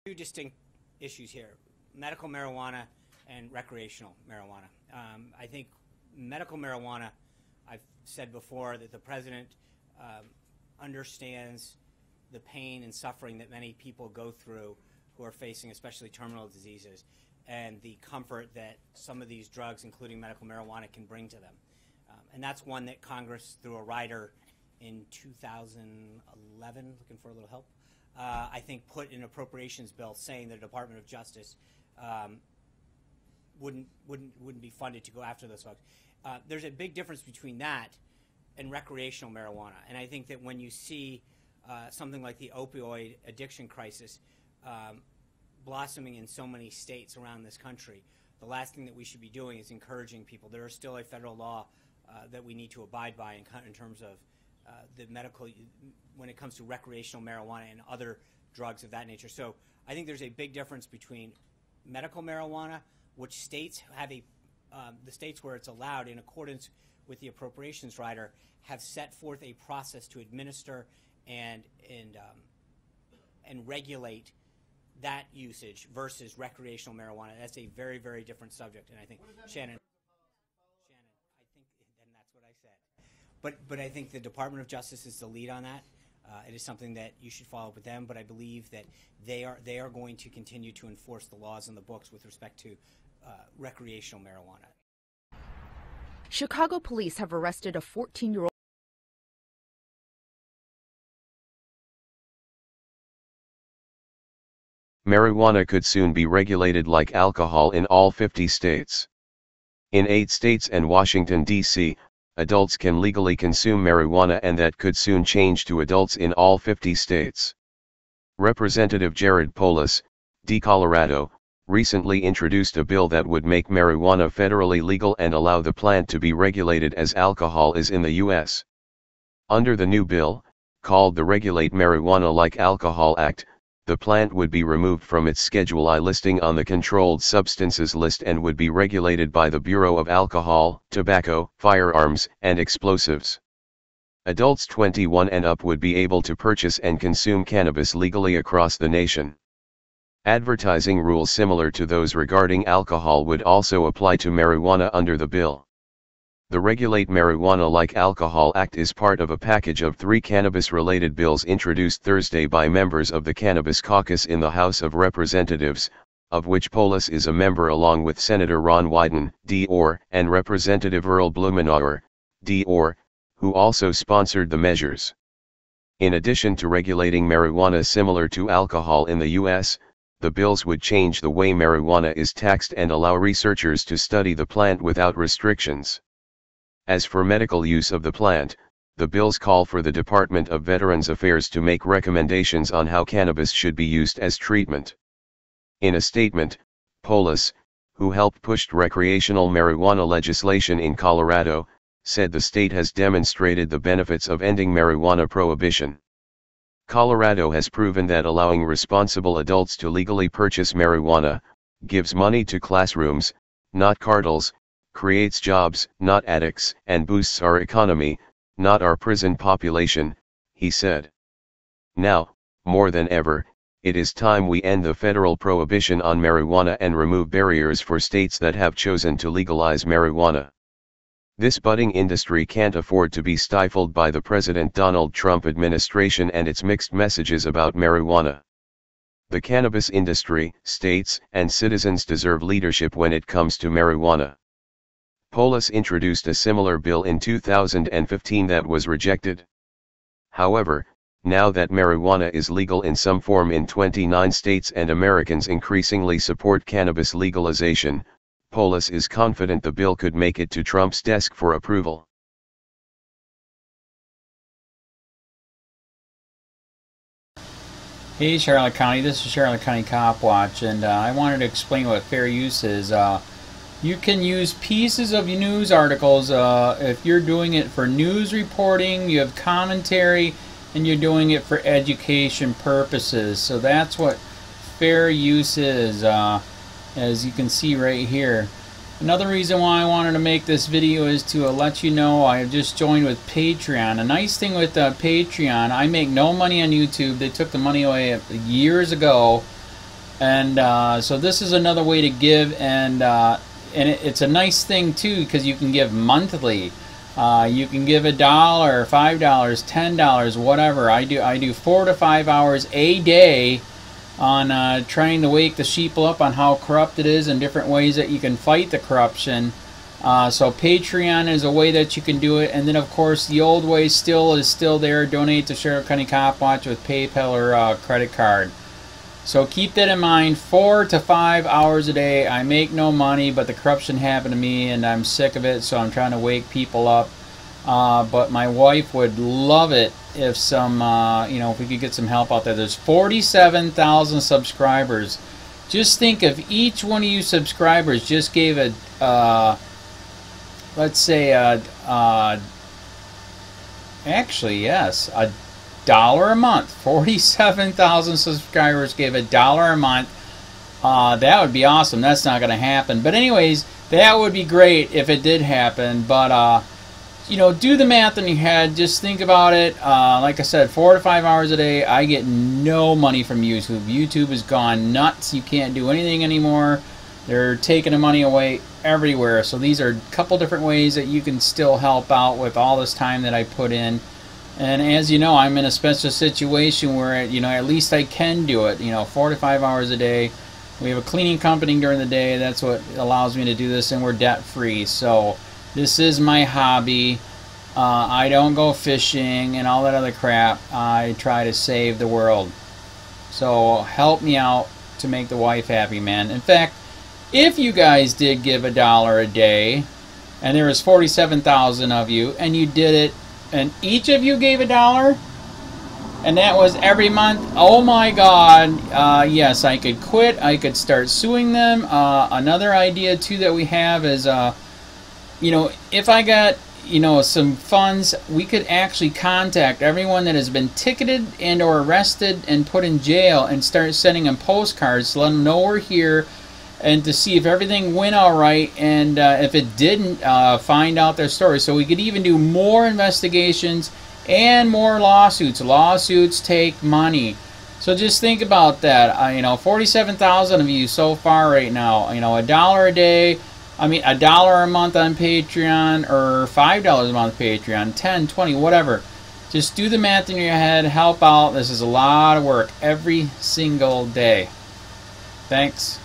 Two distinct issues here: medical marijuana and recreational marijuana. I think medical marijuana, I've said before that the president understands the pain and suffering that many people go through who are facing especially terminal diseases, and the comfort that some of these drugs, including medical marijuana, can bring to them. And that's one that Congress, through a rider in 2011, looking for a little help, I think put in an appropriations bill saying the Department of Justice wouldn't be funded to go after those folks. There's a big difference between that and recreational marijuana, and I think that when you see something like the opioid addiction crisis blossoming in so many states around this country, the last thing that we should be doing is encouraging people. There is still a federal law that we need to abide by in terms of the medical, when it comes to recreational marijuana and other drugs of that nature. So I think there's a big difference between medical marijuana, which states have the states where it's allowed in accordance with the appropriations rider have set forth a process to administer and regulate that usage versus recreational marijuana. That's a very, very different subject, and I think Shannon, I think, and that's what I said. But I think the Department of Justice is the lead on that. It is something that you should follow up with them, but I believe that they are going to continue to enforce the laws in the books with respect to recreational marijuana. Chicago police have arrested a 14-year-old. Marijuana could soon be regulated like alcohol in all 50 states. In 8 states and Washington, D.C., adults can legally consume marijuana, and that could soon change to adults in all 50 states. Representative Jared Polis, D. Colorado, recently introduced a bill that would make marijuana federally legal and allow the plant to be regulated as alcohol is in the U.S. Under the new bill, called the Regulate Marijuana Like Alcohol Act, the plant would be removed from its Schedule I listing on the Controlled Substances List and would be regulated by the Bureau of Alcohol, Tobacco, Firearms, and Explosives. Adults 21 and up would be able to purchase and consume cannabis legally across the nation. Advertising rules similar to those regarding alcohol would also apply to marijuana under the bill. The Regulate Marijuana Like Alcohol Act is part of a package of 3 cannabis-related bills introduced Thursday by members of the Cannabis Caucus in the House of Representatives, of which Polis is a member along with Senator Ron Wyden, D.O.R., and Representative Earl Blumenauer, D.O.R., who also sponsored the measures. In addition to regulating marijuana similar to alcohol in the U.S., the bills would change the way marijuana is taxed and allow researchers to study the plant without restrictions. As for medical use of the plant, the bills call for the Department of Veterans Affairs to make recommendations on how cannabis should be used as treatment. In a statement, Polis, who helped push recreational marijuana legislation in Colorado, said the state has demonstrated the benefits of ending marijuana prohibition. Colorado has proven that allowing responsible adults to legally purchase marijuana gives money to classrooms, not cartels, creates jobs, not addicts, and boosts our economy, not our prison population, he said. Now, more than ever, it is time we end the federal prohibition on marijuana and remove barriers for states that have chosen to legalize marijuana. This budding industry can't afford to be stifled by the President Donald Trump administration and its mixed messages about marijuana. The cannabis industry, states, and citizens deserve leadership when it comes to marijuana. Polis introduced a similar bill in 2015 that was rejected. However, now that marijuana is legal in some form in 29 states and Americans increasingly support cannabis legalization, Polis is confident the bill could make it to Trump's desk for approval. Hey Charlotte County, this is Charlotte County COPWATCH, and I wanted to explain what fair use is. You can use pieces of news articles if you're doing it for news reporting, you have commentary, and you're doing it for education purposes. So that's what fair use is, as you can see right here. Another reason why I wanted to make this video is to let you know I have just joined with Patreon. A nice thing with Patreon, I make no money on YouTube. They took the money away years ago. And so this is another way to give, and it's a nice thing too because you can give monthly. You can give $1, $5, $10, whatever. I do 4 to 5 hours a day on trying to wake the sheeple up on how corrupt it is and different ways that you can fight the corruption. So Patreon is a way that you can do it, and then of course the old way is still there. Donate to Sheriff County Cop Watch with PayPal or credit card. So keep that in mind. 4 to 5 hours a day. I make no money, but the corruption happened to me, and I'm sick of it. So I'm trying to wake people up. But my wife would love it if if we could get some help out there. There's 47,000 subscribers. Just think if each one of you subscribers just gave let's say actually yes, $1 a month. 47,000 subscribers gave $1 a month. That would be awesome. That's not going to happen. But anyways, that would be great if it did happen. But do the math in your head. Just think about it. Like I said, 4 to 5 hours a day. I get no money from YouTube. YouTube has gone nuts. You can't do anything anymore. They're taking the money away everywhere. So these are a couple different ways that you can still help out with all this time that I put in. And as you know, I'm in a special situation where, at least I can do it, 4 to 5 hours a day. We have a cleaning company during the day. That's what allows me to do this, and we're debt-free. So this is my hobby. I don't go fishing and all that other crap. I try to save the world. So help me out to make the wife happy, man. In fact, if you guys did give $1 a day, and there was 47,000 of you, and you did it, and each of you gave $1, and that was every month, oh my God, yes, I could quit. I could start suing them. Another idea too that we have is, if I got, some funds, we could actually contact everyone that has been ticketed and or arrested and put in jail and start sending them postcards to let them know we're here, and to see if everything went all right, and if it didn't, find out their story. So we could even do more investigations and more lawsuits. Lawsuits take money. So just think about that. 47,000 of you so far right now. $1 a day. $1 a month on Patreon, or $5 a month Patreon, 10, 20, whatever. Just do the math in your head. Help out. This is a lot of work every single day. Thanks.